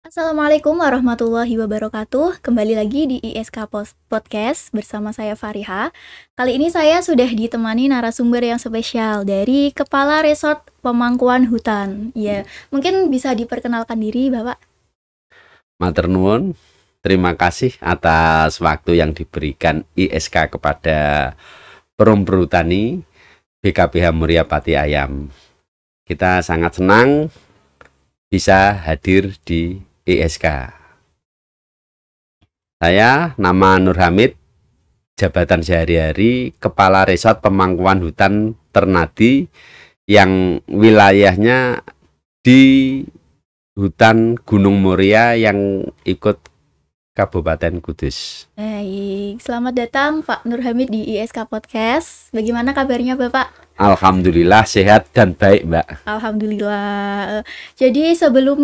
Assalamualaikum warahmatullahi wabarakatuh. Kembali lagi di ISK Podcast bersama saya Fariha. Kali ini saya sudah ditemani narasumber yang spesial dari Kepala Resort Pemangkuan Hutan. Ya, mungkin bisa diperkenalkan diri, Bapak. Matur nuwun. Terima kasih atas waktu yang diberikan ISK kepada Perum Perhutani BKPH Muria Pati Ayam. Kita sangat senang bisa hadir di ISK. Saya nama Nur Hamid, jabatan sehari-hari Kepala Resort Pemangkuan Hutan Ternadi yang wilayahnya di Hutan Gunung Muria yang ikut Kabupaten Kudus. Baik, selamat datang Pak Nur Hamid di ISK Podcast. Bagaimana kabarnya Bapak? Alhamdulillah sehat dan baik, Mbak. Alhamdulillah. Jadi sebelum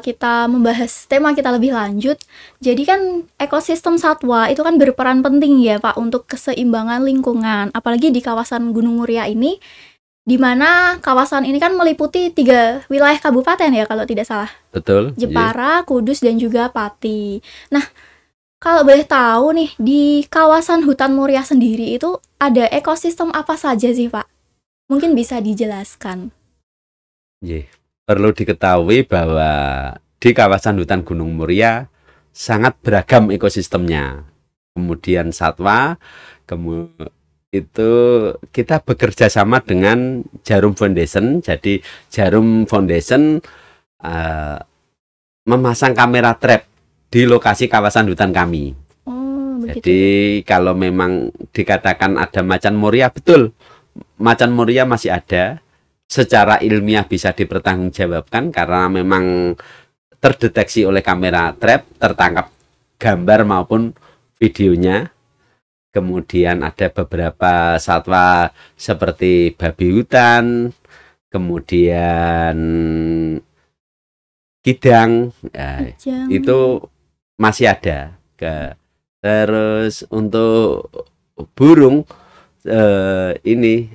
kita membahas tema kita lebih lanjut, jadi kan ekosistem satwa itu kan berperan penting ya Pak untuk keseimbangan lingkungan, apalagi di kawasan Gunung Muria ini, di mana kawasan ini kan meliputi 3 wilayah kabupaten ya kalau tidak salah. Betul. Jepara, Kudus, dan juga Pati. Nah, kalau boleh tahu nih, di kawasan hutan Muria sendiri itu ada ekosistem apa saja sih Pak? Mungkin bisa dijelaskan. Perlu diketahui bahwa di kawasan hutan Gunung Muria sangat beragam ekosistemnya. Kemudian satwa, itu kita bekerja sama dengan Jarum Foundation. Jadi Jarum Foundation memasang kamera trap di lokasi kawasan hutan kami. Jadi kalau memang dikatakan ada macan Muria, betul. Macan Muria masih ada, secara ilmiah bisa dipertanggungjawabkan karena memang terdeteksi oleh kamera trap, tertangkap gambar maupun videonya. Kemudian ada beberapa satwa seperti babi hutan, kemudian kidang, itu masih ada. Terus untuk burung ini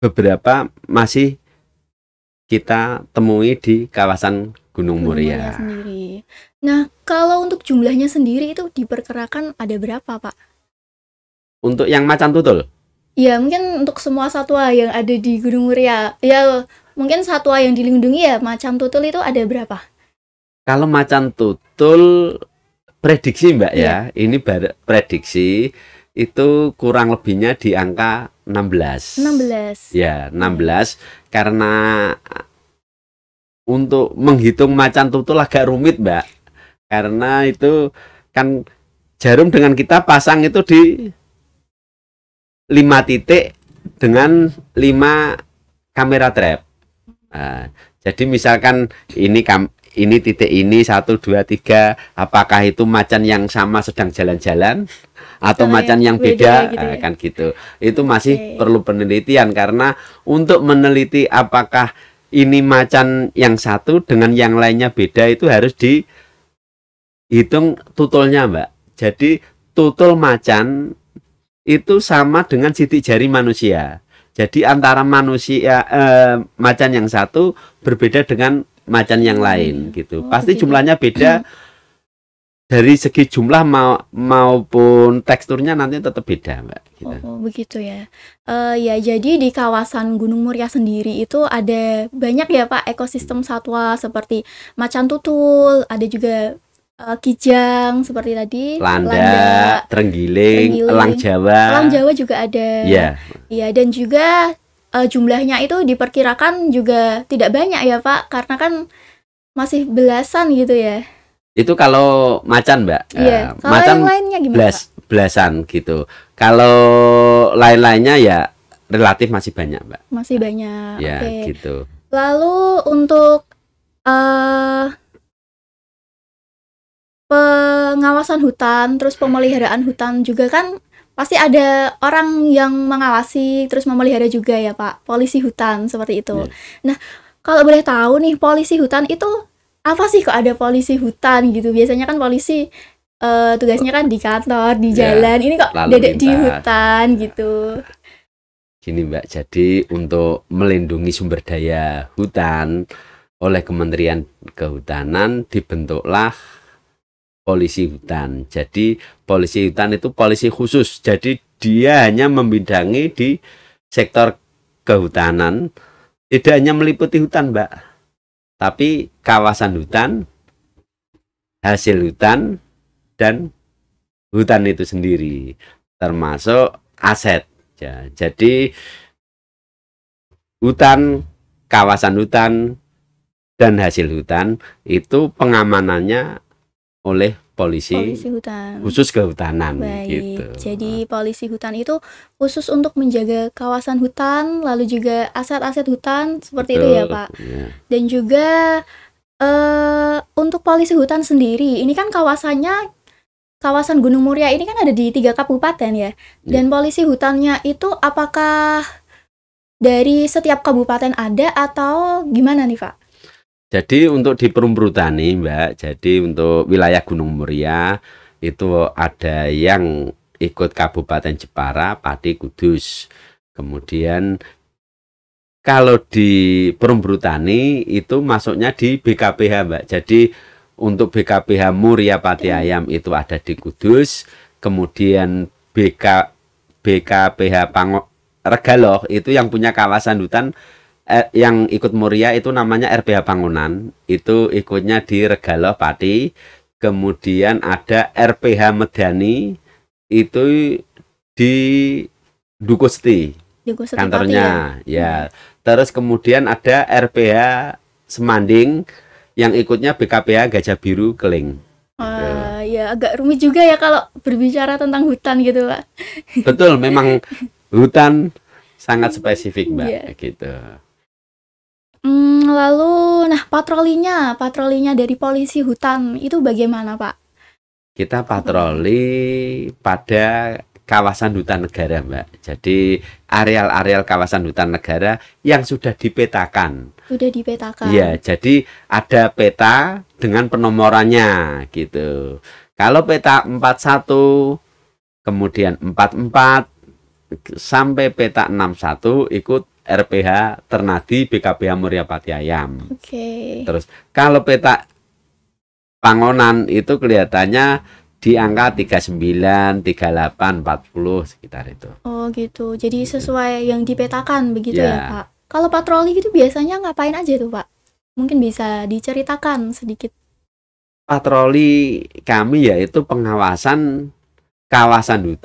beberapa masih kita temui di kawasan Gunung Muria sendiri. Nah, kalau untuk jumlahnya sendiri itu diperkirakan ada berapa, Pak? Untuk yang macan tutul? Ya, mungkin untuk semua satwa yang ada di Gunung Muria. Ya, mungkin satwa yang dilindungi ya, macan tutul itu ada berapa? Kalau macan tutul prediksi Mbak ya, ini prediksi itu kurang lebihnya di angka 16. 16. Ya, 16 karena untuk menghitung macan tutul agak rumit Mbak. Karena itu kan jarum dengan kita pasang itu di 5 titik dengan 5 kamera trap. Nah, jadi misalkan ini titik ini 1, 2, 3, apakah itu macan yang sama sedang jalan-jalan atau macan yang beda gitu ya? Kan gitu. Itu masih perlu penelitian karena untuk meneliti apakah ini macan yang satu dengan yang lainnya beda itu harus dihitung tutulnya Mbak. Jadi tutul macan itu sama dengan sidik jari manusia. Jadi antara manusia macan yang satu berbeda dengan macan yang lain gitu. Pasti jumlahnya beda dari segi jumlah maupun teksturnya nanti tetap beda Mbak gitu. Oh begitu ya. Ya jadi di kawasan Gunung Muria sendiri itu ada banyak ya Pak ekosistem satwa seperti macan tutul, ada juga kijang seperti tadi, landa, terenggiling, elang Jawa. Elang Jawa juga ada. Iya. Ya, dan juga jumlahnya itu diperkirakan juga tidak banyak ya Pak, karena kan masih belasan gitu ya. Itu kalau macan Mbak. Iya. Kalau macan yang lainnya gimana? Belasan gitu. Kalau lain-lainnya ya relatif masih banyak Mbak. Masih banyak. Ya gitu. Lalu untuk pengawasan hutan, terus pemeliharaan hutan juga kan pasti ada orang yang mengawasi terus memelihara juga ya Pak, polisi hutan seperti itu. Nah, kalau boleh tahu nih, polisi hutan itu apa sih kok ada polisi hutan gitu? Biasanya kan polisi tugasnya kan di kantor, di jalan. Ini kok dedek di hutan gitu. Gini Mbak, jadi untuk melindungi sumber daya hutan oleh Kementerian Kehutanan dibentuklah polisi hutan. Jadi polisi hutan itu polisi khusus. Jadi dia hanya membidangi di sektor kehutanan, tidak hanya meliputi hutan Mbak, tapi kawasan hutan, hasil hutan, dan hutan itu sendiri, termasuk aset. Ya, jadi hutan, kawasan hutan, dan hasil hutan itu pengamanannya oleh polisi hutan khusus kehutanan. Baik, gitu. Jadi polisi hutan itu khusus untuk menjaga kawasan hutan, lalu juga aset-aset hutan, seperti itu ya Pak. Ya. Dan juga untuk polisi hutan sendiri, ini kan kawasannya kawasan Gunung Muria ini kan ada di 3 kabupaten ya. Dan polisi hutannya itu apakah dari setiap kabupaten ada atau gimana nih Pak? Jadi untuk di Perumperhutani Mbak, jadi untuk wilayah Gunung Muria itu ada yang ikut Kabupaten Jepara, Pati, Kudus. Kemudian kalau di Perumperhutani itu masuknya di BKPH Mbak. Jadi untuk BKPH Muria Pati Ayam itu ada di Kudus, kemudian BKPH Regaloh itu yang punya kawasan hutan yang ikut Muria itu namanya RPH Pangunan, itu ikutnya di Regaloh Pati. Kemudian ada RPH Medani itu di Dukusti, kantornya ya. Terus kemudian ada RPH Semanding yang ikutnya BKPH Gajah Biru Keling. Ya agak rumit juga ya kalau berbicara tentang hutan gitu Pak. Betul, memang hutan sangat spesifik Mbak, gitu. Lalu, nah patrolinya dari polisi hutan itu bagaimana Pak? Kita patroli pada kawasan hutan negara Mbak. Jadi areal-areal kawasan hutan negara yang sudah dipetakan. Sudah dipetakan. Iya, jadi ada peta dengan penomorannya gitu. Kalau peta 41, kemudian 44 sampai peta 61 ikut RPH Ternadi BKPH Muria Pati Ayam. Terus kalau peta Pangonan itu kelihatannya di angka 39, 38, 40 sekitar itu. Oh gitu. Jadi sesuai yang dipetakan begitu ya Pak. Kalau patroli gitu biasanya ngapain aja tuh Pak? Mungkin bisa diceritakan sedikit. Patroli kami yaitu pengawasan kawasan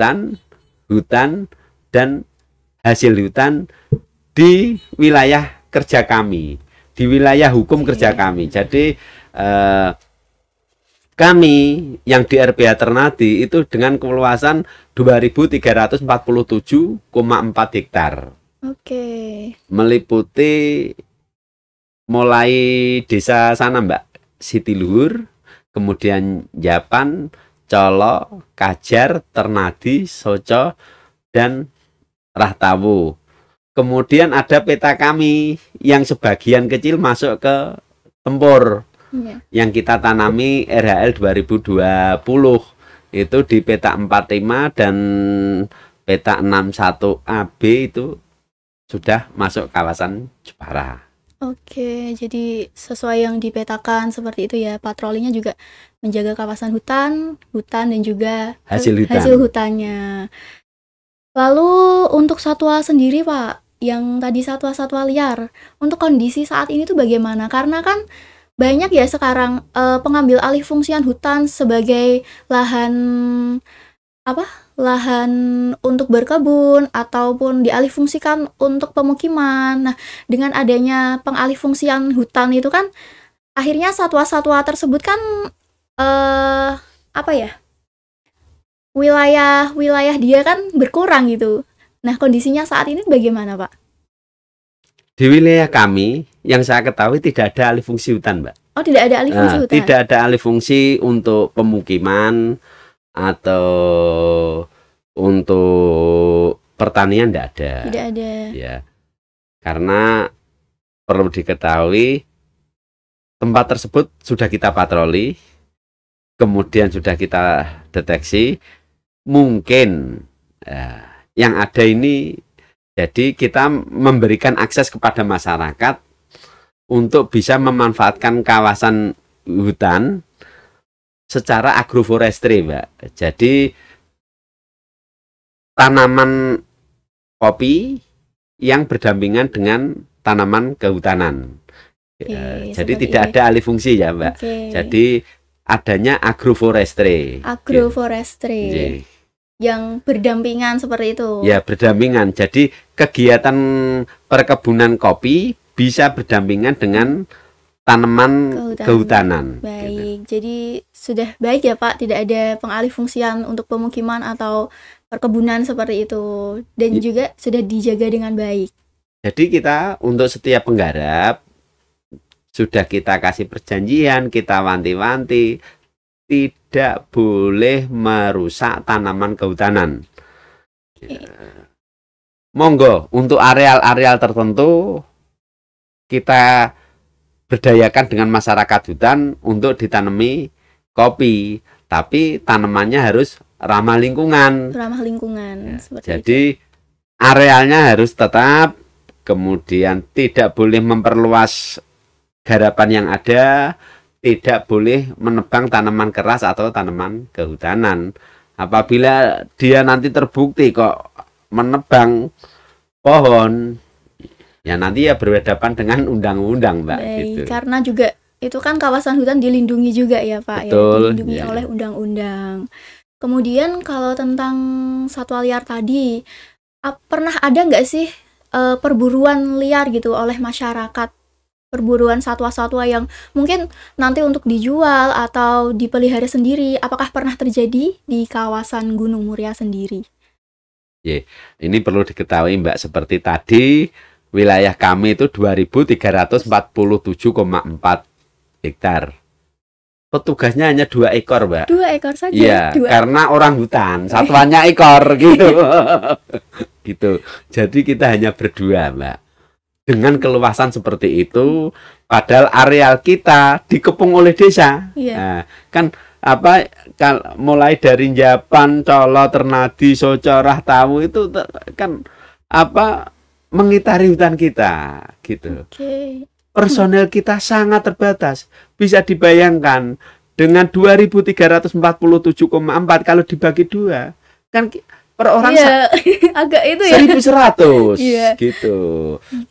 hutan dan hasil hutan di wilayah kerja kami, di wilayah hukum kerja kami. Jadi kami yang di RPH Ternadi itu dengan keluasan 2.347,4 hektar. Meliputi mulai desa sana Mbak, Sitiluhur, kemudian Japan, Colo, Kajar, Ternadi, Soco, dan Rahtawu. Kemudian ada peta kami yang sebagian kecil masuk ke Tempur. Yang kita tanami RHL 2020 itu di peta 45 dan peta 61 AB itu sudah masuk kawasan Jepara. Jadi sesuai yang dipetakan seperti itu ya. Patrolinya juga menjaga kawasan hutan dan juga hasil hutannya. Lalu untuk satwa sendiri Pak, yang tadi satwa-satwa liar, untuk kondisi saat ini tuh bagaimana? Karena kan banyak ya sekarang pengambil alih fungsian hutan sebagai lahan untuk berkebun ataupun dialih fungsikan untuk pemukiman. Nah, dengan adanya pengalih fungsian hutan itu kan akhirnya satwa-satwa tersebut kan wilayah dia kan berkurang gitu. Nah, kondisinya saat ini bagaimana, Pak? Di wilayah kami, yang saya ketahui tidak ada alih fungsi hutan, Mbak. Oh, tidak ada alih fungsi hutan? Tidak ada alih fungsi untuk pemukiman atau untuk pertanian, tidak ada. Tidak ada. Ya, karena perlu diketahui tempat tersebut sudah kita patroli, kemudian sudah kita deteksi, mungkin yang ada ini Jadi kita memberikan akses kepada masyarakat untuk bisa memanfaatkan kawasan hutan secara agroforestry, Mbak. Jadi tanaman kopi yang berdampingan dengan tanaman kehutanan. Jadi tidak ada alih fungsi ya, Mbak. Jadi adanya agroforestry. Agroforestry. Yang berdampingan seperti itu. Ya, berdampingan. Jadi kegiatan perkebunan kopi bisa berdampingan dengan tanaman kehutanan. Baik, gitu. Jadi sudah baik ya Pak, tidak ada pengalih fungsian untuk pemukiman atau perkebunan seperti itu, dan juga sudah dijaga dengan baik. Jadi kita untuk setiap penggarap sudah kita kasih perjanjian, kita wanti-wanti tidak boleh merusak tanaman kehutanan. Monggo untuk areal-areal tertentu kita berdayakan dengan masyarakat hutan untuk ditanami kopi, tapi tanamannya harus ramah lingkungan. Ramah lingkungan. Jadi arealnya harus tetap, kemudian tidak boleh memperluas garapan yang ada, tidak boleh menebang tanaman keras atau tanaman kehutanan. Apabila dia nanti terbukti kok menebang pohon, ya nanti ya berhadapan dengan undang-undang, Mbak. Baik, gitu. Karena juga itu kan kawasan hutan dilindungi juga ya Pak. Betul, ya, dilindungi oleh undang-undang. Kemudian kalau tentang satwa liar tadi, pernah ada nggak sih perburuan liar gitu oleh masyarakat? Perburuan satwa-satwa yang mungkin nanti untuk dijual atau dipelihara sendiri, apakah pernah terjadi di kawasan Gunung Muria sendiri? Ini perlu diketahui, Mbak, seperti tadi wilayah kami itu 2.347,4 hektar. Petugasnya hanya 2 ekor, Mbak. 2 ekor saja? Iya, karena orang hutan, satuannya ekor gitu. Gitu. Jadi kita hanya berdua, Mbak. Dengan keluasan seperti itu, padahal areal kita dikepung oleh desa. Nah, kan mulai dari Japan, Colo, Ternadi, Socorah, Tawu itu kan mengitari hutan kita gitu. Personel kita sangat terbatas. Bisa dibayangkan dengan 2.347,4 kalau dibagi 2 kan per orang agak itu ya 1.100 gitu.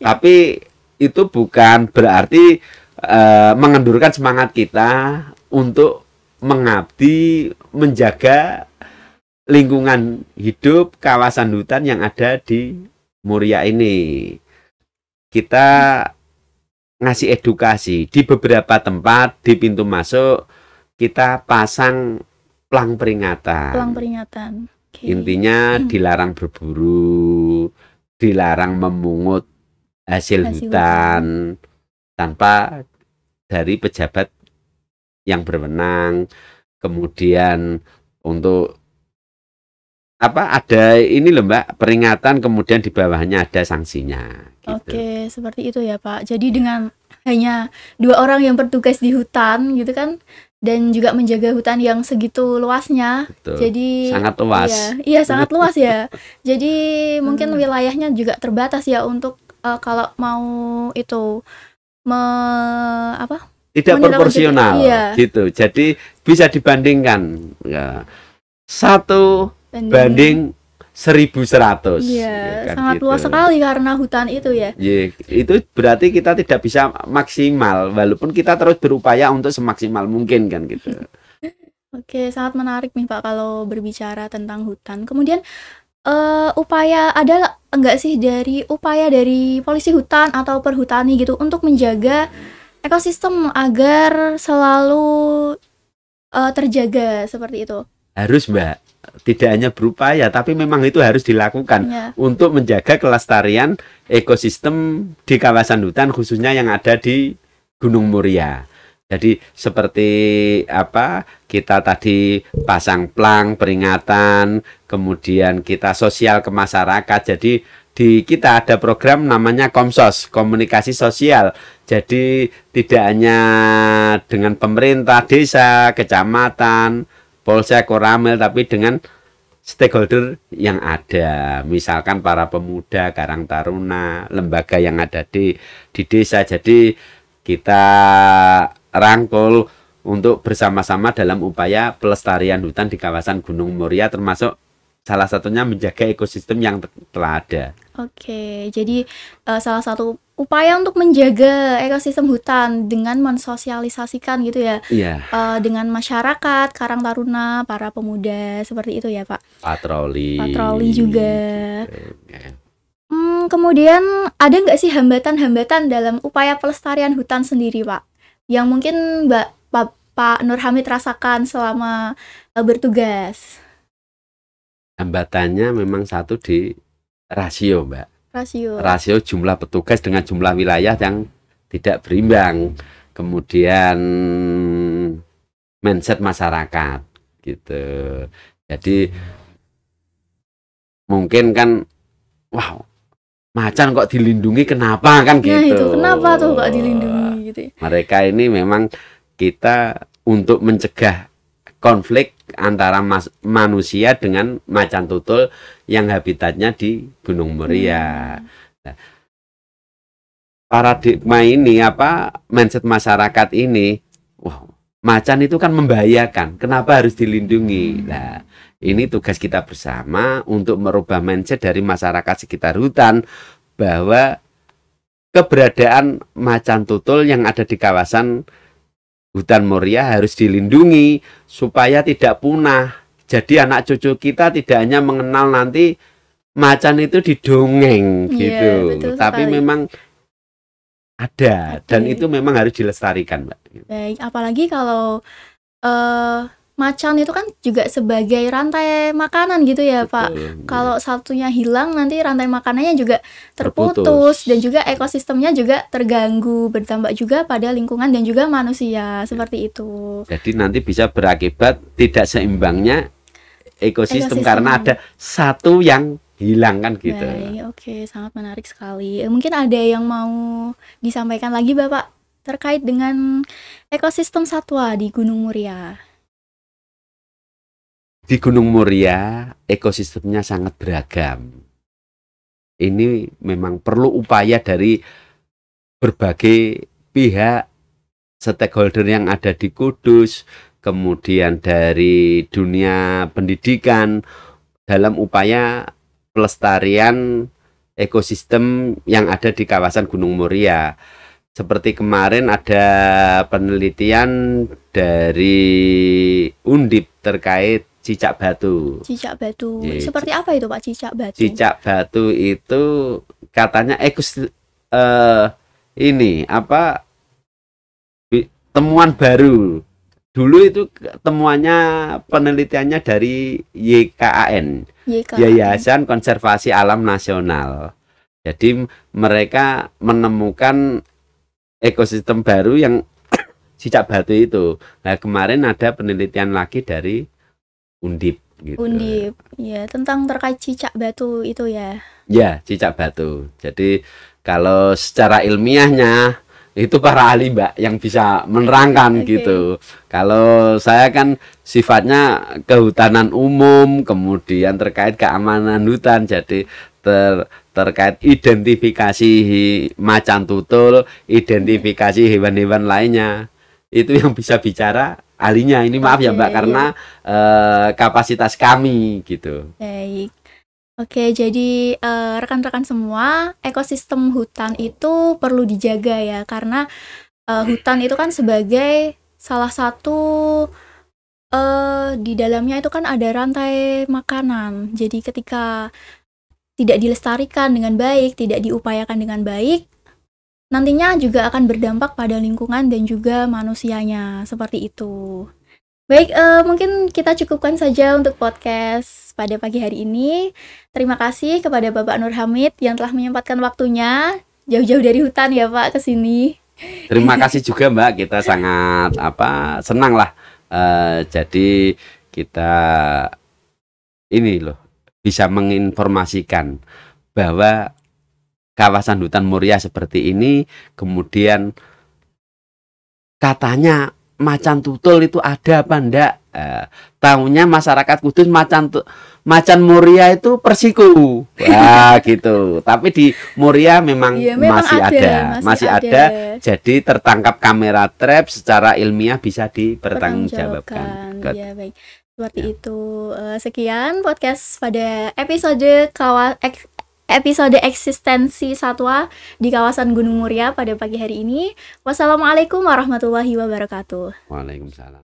Tapi itu bukan berarti mengendurkan semangat kita untuk mengabdi menjaga lingkungan hidup kawasan hutan yang ada di Muria ini. Kita ngasih edukasi di beberapa tempat, di pintu masuk kita pasang plang peringatan. Plang peringatan. Intinya dilarang berburu, dilarang memungut hasil hutan tanpa dari pejabat yang berwenang. Kemudian untuk ada ini loh, Mbak, peringatan, kemudian di bawahnya ada sanksinya gitu. Oke, seperti itu ya Pak. Jadi dengan hanya 2 orang yang bertugas di hutan gitu kan, dan juga menjaga hutan yang segitu luasnya. Betul. Jadi sangat luas. Iya, sangat luas ya. Jadi mungkin wilayahnya juga terbatas ya untuk kalau mau itu tidak proporsional gitu. Jadi bisa dibandingkan ya. 1 banding 1.100. Iya, kan sangat gitu. Luas sekali karena hutan itu ya. Itu berarti kita tidak bisa maksimal, walaupun kita terus berupaya untuk semaksimal mungkin kan gitu. Oke, sangat menarik nih Pak kalau berbicara tentang hutan. Kemudian upaya ada enggak sih upaya dari polisi hutan atau perhutani gitu untuk menjaga ekosistem agar selalu terjaga seperti itu? Harus, Mbak. Tidak hanya berupaya, tapi memang itu harus dilakukan untuk menjaga kelestarian ekosistem di kawasan hutan, khususnya yang ada di Gunung Muria. Jadi seperti kita tadi pasang plang peringatan, kemudian kita sosial ke masyarakat. Jadi di kita ada program namanya Komsos, komunikasi sosial. Jadi tidak hanya dengan pemerintah desa, kecamatan, Polsek, Koramil, tapi dengan stakeholder yang ada, misalkan para pemuda, Karang Taruna, lembaga yang ada di desa. Jadi kita rangkul untuk bersama-sama dalam upaya pelestarian hutan di kawasan Gunung Muria, termasuk salah satunya menjaga ekosistem yang telah ada. Oke, jadi salah satu upaya untuk menjaga ekosistem hutan dengan mensosialisasikan gitu ya, Iya, dengan masyarakat, Karang Taruna, para pemuda, seperti itu ya Pak. patroli. Patroli juga. Gitu, ya. Kemudian ada nggak sih hambatan-hambatan dalam upaya pelestarian hutan sendiri Pak? Yang mungkin Pak Nur Hamid rasakan selama bertugas? Hambatannya memang satu di rasio, Mbak. Rasio. Rasio jumlah petugas dengan jumlah wilayah yang tidak berimbang. Kemudian mindset masyarakat gitu. Jadi mungkin kan, wow, macan kok dilindungi, kenapa kan gitu. Nah itu kenapa tuh kok dilindungi gitu ya? Mereka ini memang kita untuk mencegah konflik antara manusia dengan macan tutul yang habitatnya di Gunung Muria. Nah, paradigma ini mindset masyarakat ini, wah, macan itu kan membahayakan, kenapa harus dilindungi? Nah, ini tugas kita bersama untuk merubah mindset dari masyarakat sekitar hutan bahwa keberadaan macan tutul yang ada di kawasan hutan Muria harus dilindungi supaya tidak punah. Jadi anak cucu kita tidak hanya mengenal nanti macan itu di dongeng gitu, tapi sekali. Memang ada dan itu memang harus dilestarikan, Mbak. Baik, apalagi kalau macan itu kan juga sebagai rantai makanan gitu ya, betul, Pak. Kalau satunya hilang nanti rantai makanannya juga terputus dan juga ekosistemnya juga terganggu, berdampak juga pada lingkungan dan juga manusia, seperti itu. Jadi nanti bisa berakibat tidak seimbangnya ekosistem karena ada satu yang hilang kan gitu. Baik, oke, sangat menarik sekali. Mungkin ada yang mau disampaikan lagi Bapak terkait dengan ekosistem satwa di Gunung Muria? Di Gunung Muria ekosistemnya sangat beragam. Ini memang perlu upaya dari berbagai pihak, stakeholder yang ada di Kudus, kemudian dari dunia pendidikan dalam upaya pelestarian ekosistem yang ada di kawasan Gunung Muria. Seperti kemarin ada penelitian dari Undip terkait cicak batu. Cicak batu. Ya, seperti apa itu Pak cicak batu? Cicak batu itu katanya temuan baru. Dulu itu temuannya penelitiannya dari YKAN, Yayasan Konservasi Alam Nasional. Jadi mereka menemukan ekosistem baru yang cicak batu itu. Nah, kemarin ada penelitian lagi dari Undip gitu. Undip, ya, tentang terkait cicak batu itu ya. Ya, cicak batu. Jadi kalau secara ilmiahnya itu para ahli Mbak yang bisa menerangkan gitu. Kalau saya kan sifatnya kehutanan umum, kemudian terkait keamanan hutan, jadi terkait identifikasi macan tutul, identifikasi hewan-hewan lainnya, itu yang bisa bicara ahlinya. Ini maaf ya Mbak, karena kapasitas kami gitu. Baik. Oke, jadi rekan-rekan semua, ekosistem hutan itu perlu dijaga ya, karena hutan itu kan sebagai salah satu di dalamnya itu kan ada rantai makanan. Jadi ketika tidak dilestarikan dengan baik, tidak diupayakan dengan baik, nantinya juga akan berdampak pada lingkungan dan juga manusianya, seperti itu. Baik, mungkin kita cukupkan saja untuk podcast pada pagi hari ini. Terima kasih kepada Bapak Nur Hamid yang telah menyempatkan waktunya jauh-jauh dari hutan ya Pak ke sini. Terima kasih juga Mbak, kita sangat senang lah. Jadi kita ini loh bisa menginformasikan bahwa kawasan hutan Muria seperti ini, kemudian katanya macan tutul itu ada apa enggak? Tahunya masyarakat Kudus macan Moria itu Persiku. Wah, gitu. Tapi di Moria memang, memang masih ada. Jadi tertangkap kamera trap secara ilmiah bisa dipertanggungjawabkan. Ya, baik. Seperti itu. Sekian podcast pada episode eksistensi satwa di kawasan Gunung Muria pada pagi hari ini. Wassalamualaikum warahmatullahi wabarakatuh. Waalaikumsalam.